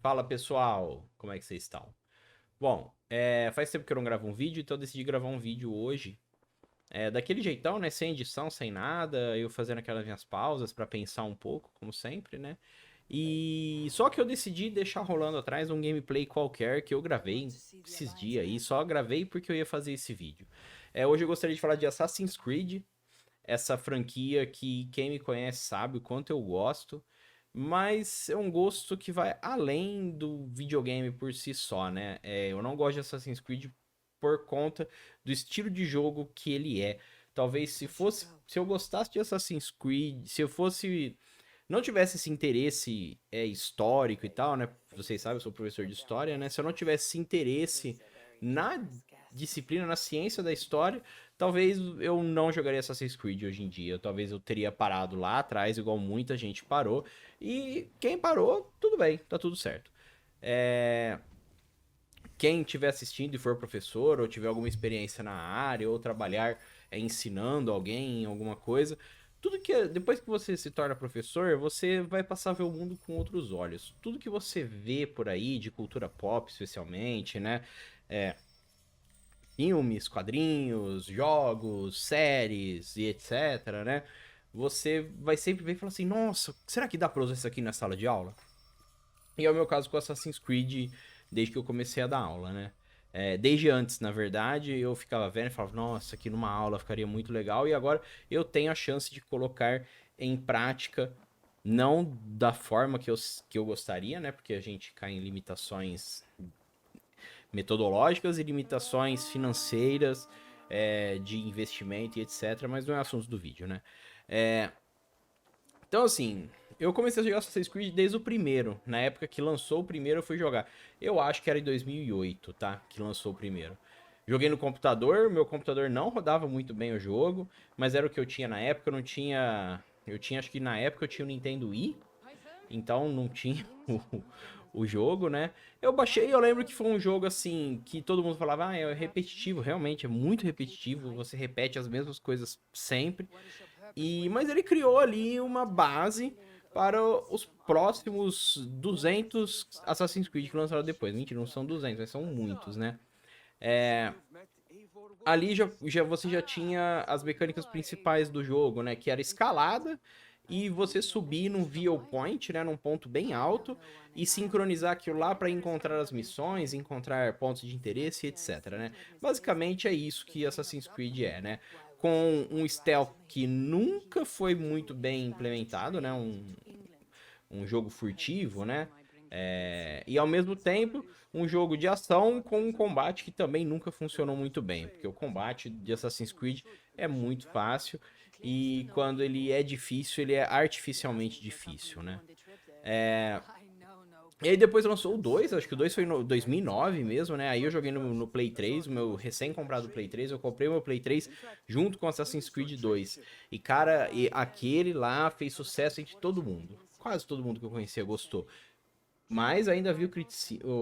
Fala pessoal, como é que vocês estão? Bom, faz tempo que eu não gravo um vídeo, então eu decidi gravar um vídeo hoje. Daquele jeitão, né? Sem edição, sem nada, eu fazendo aquelas minhas pausas pra pensar um pouco, como sempre, né? E só que eu decidi deixar rolando atrás um gameplay qualquer que eu gravei esses dias aí, só gravei porque eu ia fazer esse vídeo. Hoje eu gostaria de falar de Assassin's Creed, essa franquia que quem me conhece sabe o quanto eu gosto, mas é um gosto que vai além do videogame por si só, né? Eu não gosto de Assassin's Creed por conta do estilo de jogo que ele é. Talvez se eu gostasse de Assassin's Creed, se eu fosse, não tivesse esse interesse histórico e tal, né? Vocês sabem, eu sou professor de história, né? Se eu não tivesse esse interesse na disciplina, na ciência da história, talvez eu não jogaria Assassin's Creed hoje em dia. Talvez eu teria parado lá atrás, igual muita gente parou. E quem parou, tudo bem, tá tudo certo. É... Quem estiver assistindo e for professor, ou tiver alguma experiência na área, ou trabalhar ensinando alguém em alguma coisa, tudo que depois que você se torna professor, você vai passar a ver o mundo com outros olhos. Tudo que você vê por aí, de cultura pop especialmente, né? É, filmes, quadrinhos, jogos, séries e etc, né? Você vai sempre ver e falar assim, nossa, será que dá pra usar isso aqui na sala de aula? E é o meu caso com Assassin's Creed, desde que eu comecei a dar aula, né? Desde antes, na verdade, eu ficava vendo e falava, nossa, aqui numa aula ficaria muito legal. E agora eu tenho a chance de colocar em prática, não da forma que eu gostaria, né? Porque a gente cai em limitações metodológicas e limitações financeiras, de investimento e etc. Mas não é assunto do vídeo, né? É, então, assim, eu comecei a jogar Assassin's Creed desde o primeiro. Na época que lançou o primeiro, eu fui jogar. Eu acho que era em 2008, tá? Que lançou o primeiro. Joguei no computador, meu computador não rodava muito bem o jogo, mas era o que eu tinha na época, eu não tinha. Eu tinha, acho que na época eu tinha o Nintendo Wii, então não tinha o jogo, né? Eu baixei, eu lembro que foi um jogo assim, que todo mundo falava, é repetitivo, realmente, é muito repetitivo, você repete as mesmas coisas sempre. Mas ele criou ali uma base para os próximos 200 Assassin's Creed que lançaram depois. Mentira, não são 200, mas são muitos, né? É, Ali você já tinha as mecânicas principais do jogo, né? Que era escalada e você subir num viewpoint, né? Num ponto bem alto e sincronizar aquilo lá para encontrar as missões, encontrar pontos de interesse, etc, né? Basicamente é isso que Assassin's Creed é, né? Com um stealth que nunca foi muito bem implementado, né? Um jogo furtivo, né? E ao mesmo tempo, um jogo de ação com um combate que também nunca funcionou muito bem, porque o combate de Assassin's Creed é muito fácil e quando ele é difícil, ele é artificialmente difícil, né? É, E aí depois lançou o 2, acho que o 2 foi no 2009 mesmo, né? Aí eu joguei no Play 3, o meu recém-comprado Play 3, eu comprei o meu Play 3 junto com Assassin's Creed 2. E cara, aquele lá fez sucesso entre todo mundo. Quase todo mundo que eu conhecia gostou. Mas ainda viu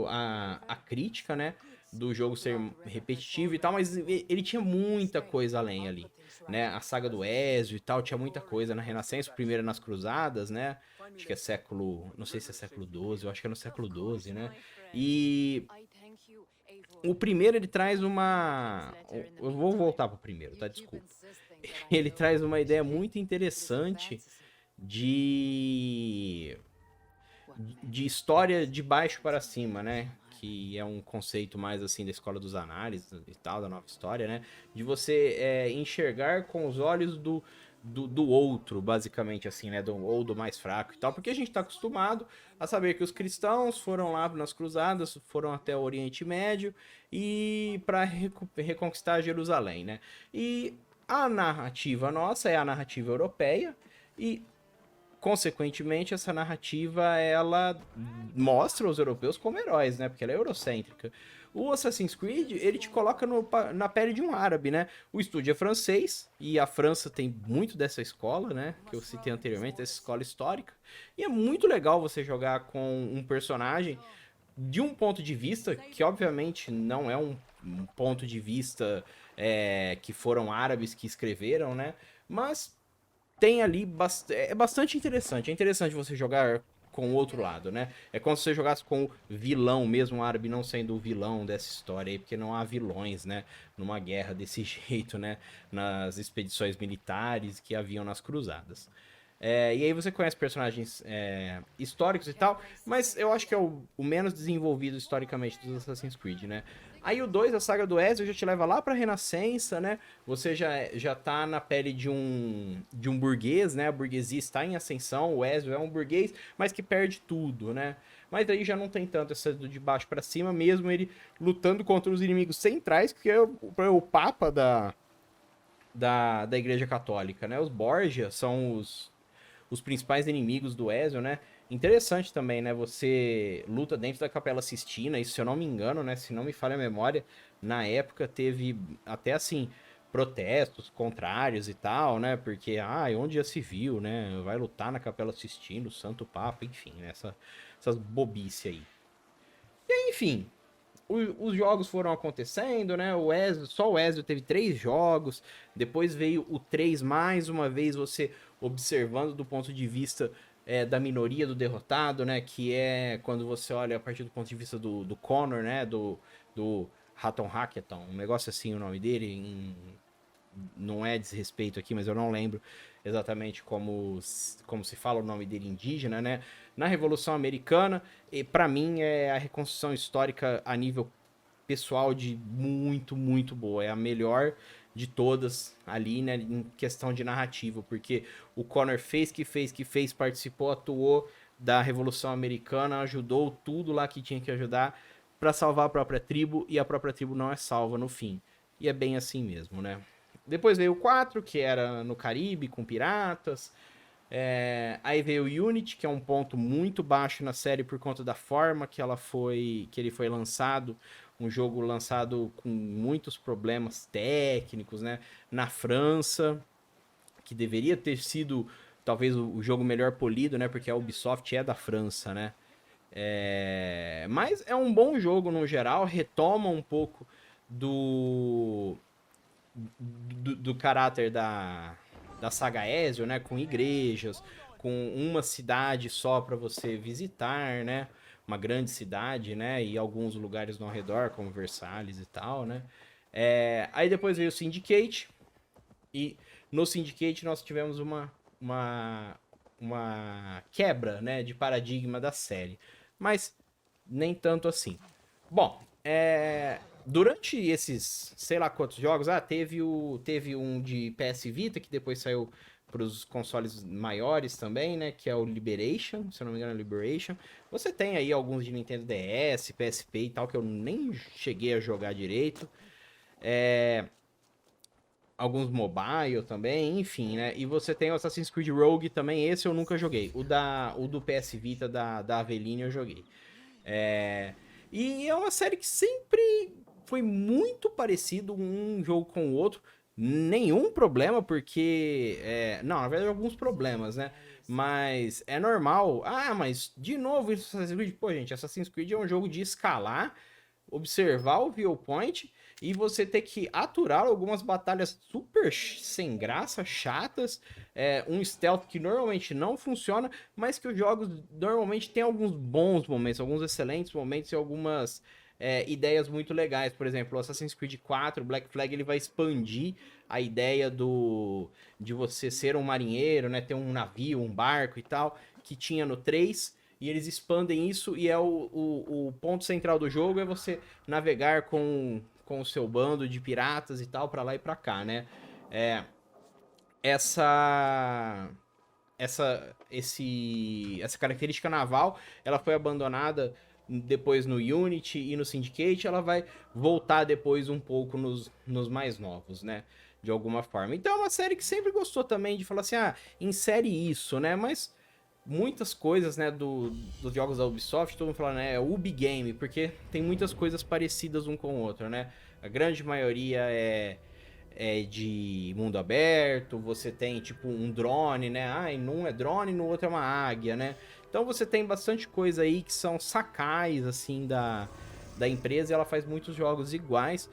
a crítica, né? Do jogo ser repetitivo e tal, mas ele tinha muita coisa além ali, né? A saga do Ezio e tal, tinha muita coisa na Renascença, o primeiro é nas Cruzadas, né? Acho que é século, não sei se é século XII, eu acho que é no século XII, né? E o primeiro ele traz uma, eu vou voltar pro primeiro, tá? Desculpa. Ele traz uma ideia muito interessante de de história de baixo para cima, né? Que é um conceito mais assim da escola dos análises e tal, da nova história, né? De você enxergar com os olhos do outro, basicamente assim, né? Ou do mais fraco e tal. Porque a gente está acostumado a saber que os cristãos foram lá nas cruzadas, foram até o Oriente Médio e para reconquistar Jerusalém, né? E a narrativa nossa é a narrativa europeia e consequentemente, essa narrativa ela mostra os europeus como heróis, né? Porque ela é eurocêntrica. O Assassin's Creed, ele te coloca na pele de um árabe, né? O estúdio é francês, e a França tem muito dessa escola, né? Que eu citei anteriormente, essa escola histórica. E é muito legal você jogar com um personagem de um ponto de vista que, obviamente, não é um ponto de vista que foram árabes que escreveram, né? Mas tem ali é bastante interessante. É interessante você jogar com o outro lado, né? É como se você jogasse com o vilão mesmo, o árabe não sendo o vilão dessa história aí, porque não há vilões, né? Numa guerra desse jeito, né? Nas expedições militares que haviam nas cruzadas. E aí você conhece personagens históricos e tal, mas eu acho que é o menos desenvolvido historicamente dos Assassin's Creed, né? Aí o 2, a saga do Ezio, já te leva lá pra Renascença, né? Você já tá na pele de um burguês, né? A burguesia está em ascensão, o Ezio é um burguês, mas que perde tudo, né? Mas aí já não tem tanto essa do de baixo pra cima, mesmo ele lutando contra os inimigos centrais, que é o Papa da Igreja Católica, né? Os Borgia são os principais inimigos do Ezio, né? Interessante também, né? Você luta dentro da Capela Sistina, e se eu não me engano, né? Se não me falha a memória, na época teve até assim protestos contrários e tal, né? Porque, onde já se viu, né? Vai lutar na Capela Sistina, o Santo Papa, enfim, né? Essas bobice aí. E, enfim, os jogos foram acontecendo, né? Só o Ezio teve 3 jogos. Depois veio o 3 mais uma vez, você observando do ponto de vista da minoria do derrotado, né? Que é quando você olha a partir do ponto de vista do Connor, né? Do Hatton Hackathon, um negócio assim o nome dele. Não é desrespeito aqui, mas eu não lembro exatamente como se fala o nome dele indígena, né? Na Revolução Americana, e para mim é a reconstrução histórica a nível pessoal de muito, muito boa. É a melhor de todas ali, né, em questão de narrativa, porque o Connor fez, participou, atuou da Revolução Americana, ajudou tudo lá que tinha que ajudar para salvar a própria tribo, e a própria tribo não é salva no fim. E é bem assim mesmo, né? Depois veio o 4, que era no Caribe, com piratas. Aí veio o Unity, que é um ponto muito baixo na série por conta da forma que ele foi lançado. Um jogo lançado com muitos problemas técnicos, né? Na França, que deveria ter sido talvez o jogo melhor polido, né? Porque a Ubisoft é da França, né? Mas é um bom jogo no geral, retoma um pouco do caráter da saga Ezio, né? Com igrejas, com uma cidade só para você visitar, né? Uma grande cidade, né? E alguns lugares no redor, como Versalhes e tal, né? Aí depois veio o Syndicate, e no Syndicate nós tivemos uma, uma quebra, né? De paradigma da série. Mas nem tanto assim. Bom, durante esses, sei lá quantos jogos, teve um de PS Vita, que depois saiu para os consoles maiores também, né? Que é o Liberation, se eu não me engano é Liberation. Você tem aí alguns de Nintendo DS, PSP e tal, que eu nem cheguei a jogar direito. Alguns mobile também, enfim, né? E você tem o Assassin's Creed Rogue também, esse eu nunca joguei. O do PS Vita da Aveline eu joguei. É, E é uma série que sempre foi muito parecido um jogo com o outro. Nenhum problema, porque. Não, na verdade, alguns problemas, né? Mas é normal. Mas de novo, Assassin's Creed. Pô, gente, Assassin's Creed é um jogo de escalar, observar o viewpoint e você ter que aturar algumas batalhas super sem graça, chatas. Um stealth que normalmente não funciona, mas que os jogos normalmente têm alguns bons momentos, alguns excelentes momentos e algumas ideias muito legais. Por exemplo, o Assassin's Creed 4, Black Flag, ele vai expandir a ideia de você ser um marinheiro, né? Ter um navio, um barco e tal, que tinha no 3. E eles expandem isso, e o ponto central do jogo é você navegar com o seu bando de piratas e tal, pra lá e pra cá, né? É, essa essa característica naval, ela foi abandonada depois no Unity e no Syndicate, ela vai voltar depois um pouco nos mais novos, né? De alguma forma. Então é uma série que sempre gostou também de falar assim, insere isso, né? Mas muitas coisas, né, dos jogos da Ubisoft, todo mundo fala, né, é Ubi Game, porque tem muitas coisas parecidas um com o outro, né? A grande maioria é de mundo aberto, você tem tipo um drone, né? Em um é drone, no outro é uma águia, né? Então você tem bastante coisa aí que são sacais, assim, da empresa, e ela faz muitos jogos iguais.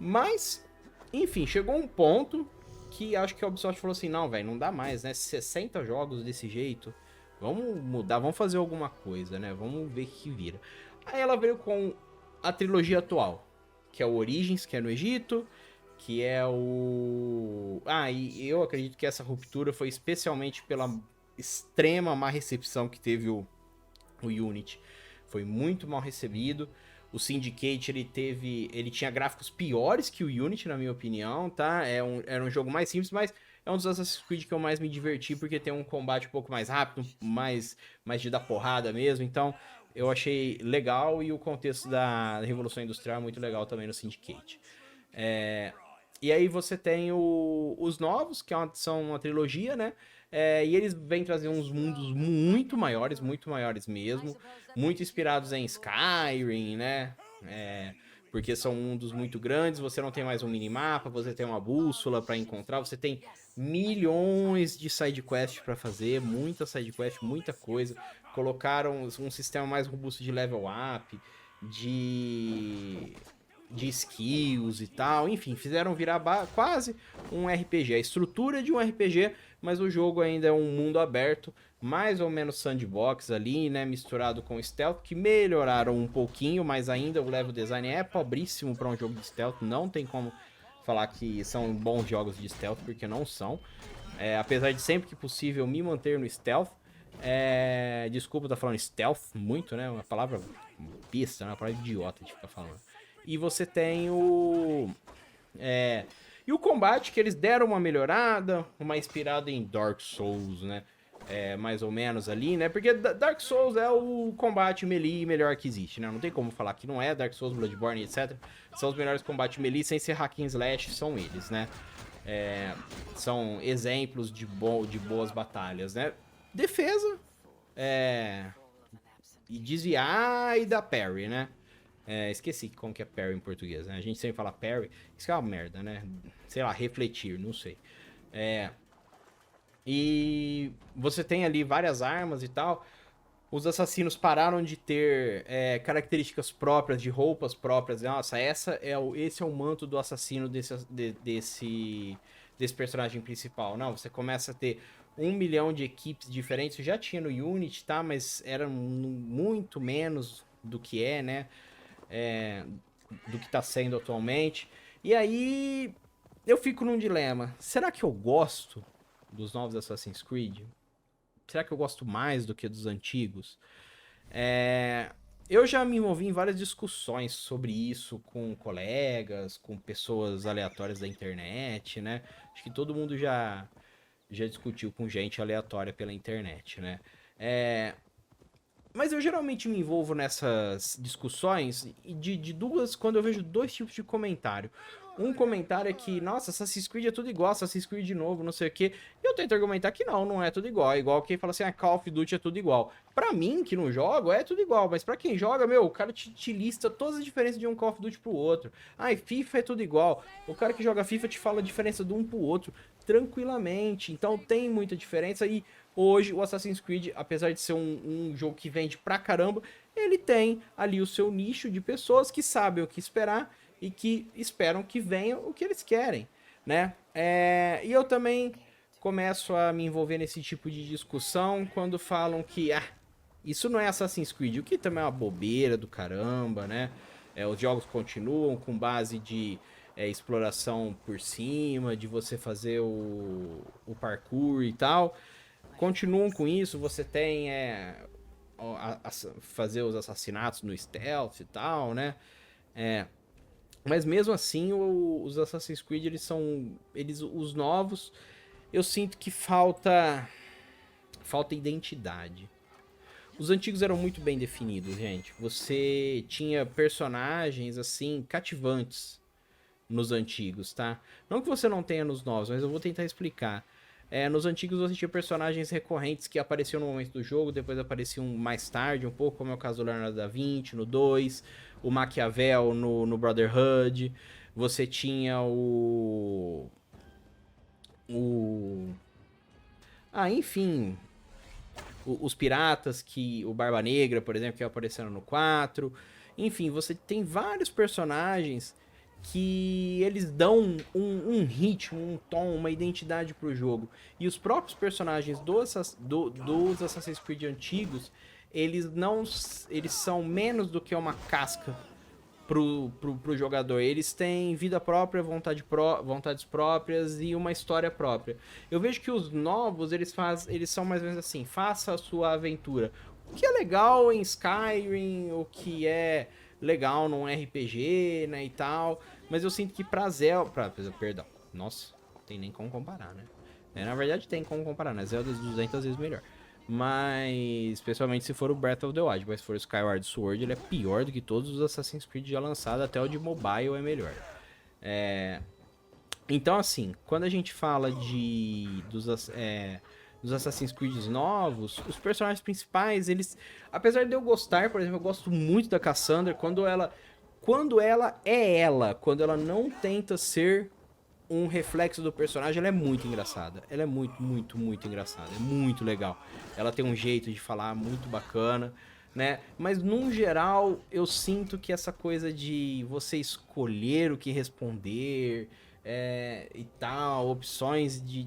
Mas, enfim, chegou um ponto que acho que a Ubisoft falou assim, não, velho, não dá mais, né? 60 jogos desse jeito, Vamos mudar, vamos fazer alguma coisa, né? Vamos ver o que vira. Aí ela veio com a trilogia atual, que é o Origins, que é no Egito, que é o... Ah, e eu acredito que essa ruptura foi especialmente pela extrema má recepção que teve o Unity. Foi muito mal recebido. O Syndicate, ele tinha gráficos piores que o Unity, na minha opinião, tá? Era um jogo mais simples, mas é um dos Assassin's Creed que eu mais me diverti, porque tem um combate um pouco mais rápido, mais de dar porrada mesmo. Então, eu achei legal, e o contexto da Revolução Industrial é muito legal também no Syndicate. E aí você tem os novos, que são uma trilogia, né? E eles vêm trazer uns mundos muito maiores mesmo. Muito inspirados em Skyrim, né? Porque são mundos muito grandes, você não tem mais um minimapa, você tem uma bússola para encontrar, você tem milhões de side quests para fazer, muita side quest, muita coisa. Colocaram um sistema mais robusto de level up, de skills e tal. Enfim, fizeram virar quase um RPG. A estrutura de um RPG, mas o jogo ainda é um mundo aberto, mais ou menos sandbox ali, né? Misturado com stealth, que melhoraram um pouquinho, mas ainda o level design é pobríssimo para um jogo de stealth. Não tem como falar que são bons jogos de stealth, porque não são. Apesar de sempre que possível me manter no stealth. Desculpa, tá falando stealth muito, né? Uma palavra besta, né? Uma palavra idiota de ficar falando. E você tem e o combate, que eles deram uma melhorada, uma inspirada em Dark Souls, né? Mais ou menos ali, né? Porque Dark Souls é o combate melee melhor que existe, né? Não tem como falar que não é. Dark Souls, Bloodborne, etc. São os melhores combates melee, sem ser hack and slash, são eles, né? São exemplos de boas batalhas, né? Defesa, e desviar e dar parry, né? Esqueci como que é parry em português, né? A gente sempre fala parry, isso é uma merda, né? Sei lá, refletir, não sei. E você tem ali várias armas e tal. Os assassinos pararam de ter características próprias, de roupas próprias. Nossa, esse é o manto do assassino desse personagem principal. Não, você começa a ter 1 milhão de equipes diferentes. Já tinha no Unity, tá? Mas era muito menos do que né? Do que tá sendo atualmente. E aí eu fico num dilema. Será que eu gosto dos novos Assassin's Creed? Será que eu gosto mais do que dos antigos? Eu já me envolvi em várias discussões sobre isso com colegas, com pessoas aleatórias da internet, né? Acho que todo mundo já discutiu com gente aleatória pela internet, né? Mas eu geralmente me envolvo nessas discussões quando eu vejo dois tipos de comentário. Um comentário é que, nossa, Assassin's Creed é tudo igual, Assassin's Creed de novo, não sei o quê. E eu tento argumentar que não é tudo igual. É igual quem fala assim, Call of Duty é tudo igual. Pra mim, que não jogo, é tudo igual. Mas pra quem joga, o cara te lista todas as diferenças de um Call of Duty pro outro. FIFA é tudo igual. O cara que joga FIFA te fala a diferença de um pro outro tranquilamente. Então tem muita diferença. E hoje o Assassin's Creed, apesar de ser um jogo que vende pra caramba, ele tem ali o seu nicho de pessoas que sabem o que esperar e que esperam que venha o que eles querem, né? E eu também começo a me envolver nesse tipo de discussão quando falam que isso não é Assassin's Creed, o que também é uma bobeira do caramba, né? Os jogos continuam com base de exploração por cima, de você fazer o parkour e tal. Continuam com isso, você tem fazer os assassinatos no stealth e tal, né? Mas mesmo assim, os Assassin's Creed, os novos, eu sinto que falta identidade. Os antigos eram muito bem definidos, gente. Você tinha personagens, assim, cativantes nos antigos, tá? Não que você não tenha nos novos, mas eu vou tentar explicar. Nos antigos você tinha personagens recorrentes que apareciam no momento do jogo, depois apareciam mais tarde um pouco, como é o caso do Leonardo da Vinci no 2, o Maquiavel no Brotherhood, você tinha enfim, os piratas, o Barba Negra, por exemplo, que apareceram no 4. Enfim, você tem vários personagens que eles dão um ritmo, um tom, uma identidade pro jogo. E os próprios personagens dos Assassin's Creed antigos, eles não. Eles são menos do que uma casca pro jogador. Eles têm vida própria, vontades próprias e uma história própria. Eu vejo que os novos, eles são mais ou menos assim, faça a sua aventura. O que é legal em Skyrim, o que é legal num RPG, né, e tal. Mas eu sinto que pra Zelda... Perdão. Nossa, não tem nem como comparar, né? Na verdade tem como comparar, né? Zelda é 200 vezes melhor. Mas, especialmente se for o Breath of the Wild, mas se for o Skyward Sword, ele é pior do que todos os Assassin's Creed já lançados, até o de mobile é melhor. Então, assim, quando a gente fala dos Assassin's Creed novos, os personagens principais, eles... Apesar de eu gostar, por exemplo, eu gosto muito da Cassandra, quando ela é ela, quando ela não tenta ser um reflexo do personagem, ela é muito engraçada. Ela é muito, muito, muito engraçada. É muito legal. Ela tem um jeito de falar muito bacana, né? Mas, num geral, eu sinto que essa coisa de você escolher o que responder e tal, opções de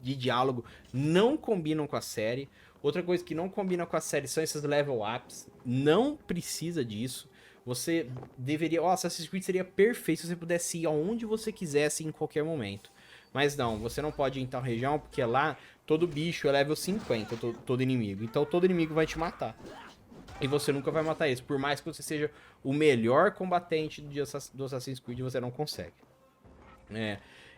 diálogo, não combinam com a série. Outra coisa que não combina com a série são esses level ups. Não precisa disso. Você deveria... Assassin's Creed seria perfeito se você pudesse ir aonde você quisesse em qualquer momento. Mas não, você não pode ir em tal região, porque lá todo bicho é level 50, todo inimigo. Então todo inimigo vai te matar. E você nunca vai matar esse. Por mais que você seja o melhor combatente do Assassin's Creed, você não consegue.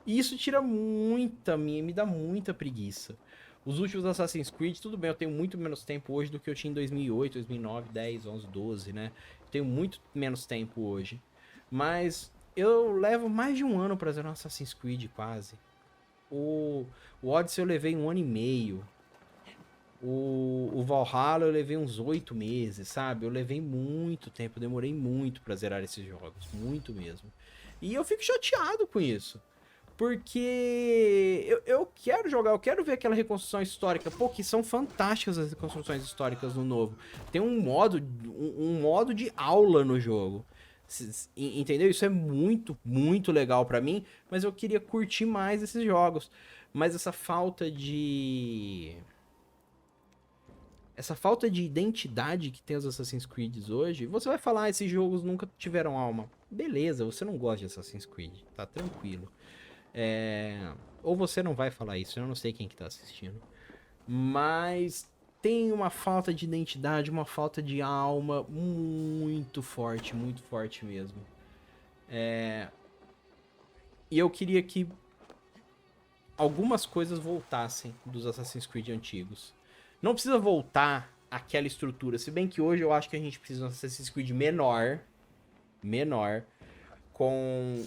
E isso tira me dá muita preguiça. Os últimos Assassin's Creed, tudo bem, eu tenho muito menos tempo hoje do que eu tinha em 2008, 2009, 10, 11, 12, né? Eu tenho muito menos tempo hoje. Mas eu levo mais de um ano pra zerar um Assassin's Creed, quase. O Odyssey eu levei 1 ano e meio. O Valhalla eu levei uns 8 meses, sabe? Eu levei muito tempo, demorei muito pra zerar esses jogos, muito mesmo. E eu fico chateado com isso. Porque eu quero jogar, eu quero ver aquela reconstrução histórica. Pô, que são fantásticas as reconstruções históricas no novo. Tem um modo de aula no jogo. Entendeu? Isso é muito, muito legal pra mim. Mas eu queria curtir mais esses jogos. Mas essa falta de identidade que tem os Assassin's Creed hoje, você vai falar, esses jogos nunca tiveram alma. Beleza, você não gosta de Assassin's Creed, tá tranquilo. Ou você não vai falar isso, eu não sei quem que tá assistindo. Mas tem uma falta de identidade, uma falta de alma muito forte mesmo. E eu queria que algumas coisas voltassem dos Assassin's Creed antigos. Não precisa voltar àquela estrutura, se bem que hoje eu acho que a gente precisa de um Assassin's Creed menor, com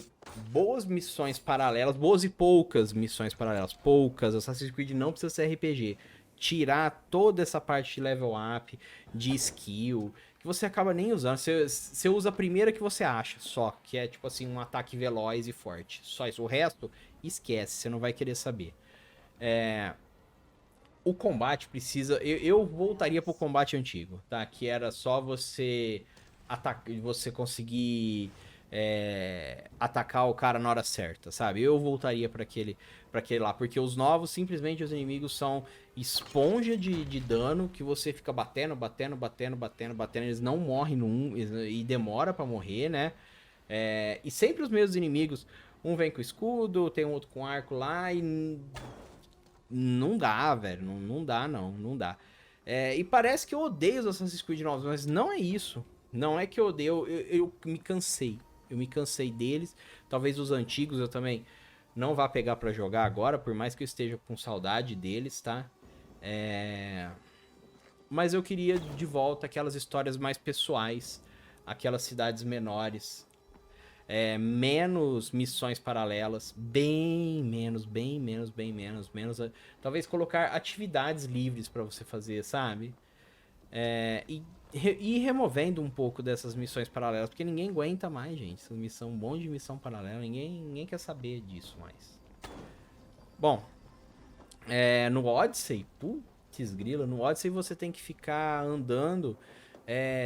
boas missões paralelas, boas e poucas missões paralelas, poucas. Assassin's Creed não precisa ser RPG. Tirar toda essa parte de level up, de skill, que você acaba nem usando. Você usa a primeira que você acha, só. Que é tipo assim, um ataque veloz e forte. Só isso. O resto, esquece, você não vai querer saber. O combate precisa... Eu voltaria pro combate antigo, tá? Que era só você você conseguir atacar o cara na hora certa, sabe? Eu voltaria pra aquele lá, porque os novos, simplesmente os inimigos são esponja de dano, que você fica batendo, eles não morrem e demora pra morrer, né? E sempre os mesmos inimigos, um vem com escudo, tem um outro com arco lá e... Não dá, velho, não dá, não dá. E parece que eu odeio os Assassin's Creed novos, mas não é isso. Não é que eu odeio, eu me cansei. Eu me cansei deles. Talvez os antigos eu também não vá pegar pra jogar agora, por mais que eu esteja com saudade deles, tá? Mas eu queria de volta aquelas histórias mais pessoais, aquelas cidades menores, menos missões paralelas, bem menos. Talvez colocar atividades livres pra você fazer, sabe? E ir removendo um pouco dessas missões paralelas, porque ninguém aguenta mais, gente. Essa missão, um monte de missão paralela, ninguém quer saber disso mais. Bom, no Odyssey, putz grila, no Odyssey você tem que ficar andando.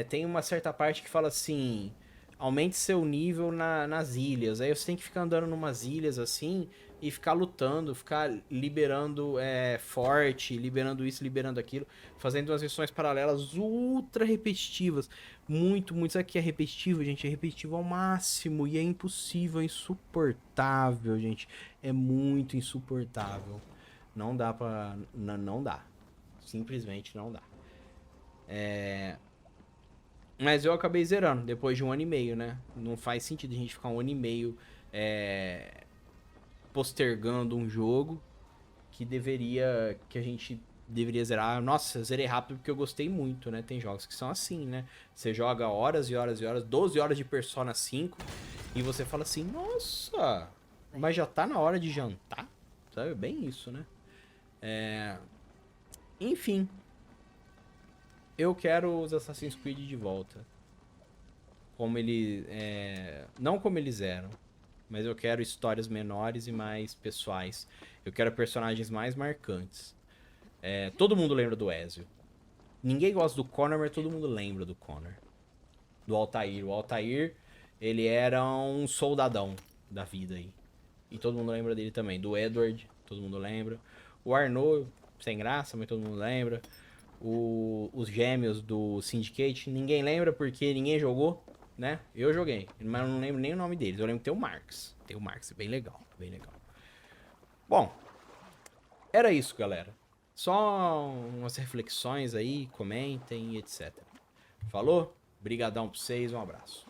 Tem uma certa parte que fala assim: aumente seu nível nas ilhas. Aí você tem que ficar andando numas ilhas assim e ficar lutando, ficar liberando forte, liberando isso, liberando aquilo, fazendo umas missões paralelas ultra repetitivas. Muito, muito. Sabe o que é repetitivo, gente? É repetitivo ao máximo e é impossível, é insuportável, gente. É muito insuportável. Não dá pra. Não dá. Simplesmente não dá. Mas eu acabei zerando depois de 1 ano e meio, né? Não faz sentido a gente ficar 1 ano e meio postergando um jogo que a gente deveria zerar. Nossa, eu zerei rápido porque eu gostei muito, né? Tem jogos que são assim, né? Você joga horas e horas e horas, 12 horas de Persona 5 e você fala assim, nossa, mas já tá na hora de jantar? Sabe? Bem isso, né? Enfim, eu quero os Assassin's Creed de volta. Como ele. Não como eles eram. Mas eu quero histórias menores e mais pessoais. Eu quero personagens mais marcantes. Todo mundo lembra do Ezio. Ninguém gosta do Connor, mas todo mundo lembra do Connor. Do Altair. O Altair, ele era um soldadão da vida aí. E todo mundo lembra dele também. Do Edward, todo mundo lembra. O Arnaud, sem graça, mas todo mundo lembra. Os gêmeos do Syndicate, ninguém lembra porque ninguém jogou, né? Eu joguei, mas eu não lembro nem o nome deles. Eu lembro que tem o Marx. Tem o Marx, bem legal, bem legal. Bom, era isso, galera. Só umas reflexões aí, comentem, etc. Falou? Brigadão pra vocês, um abraço.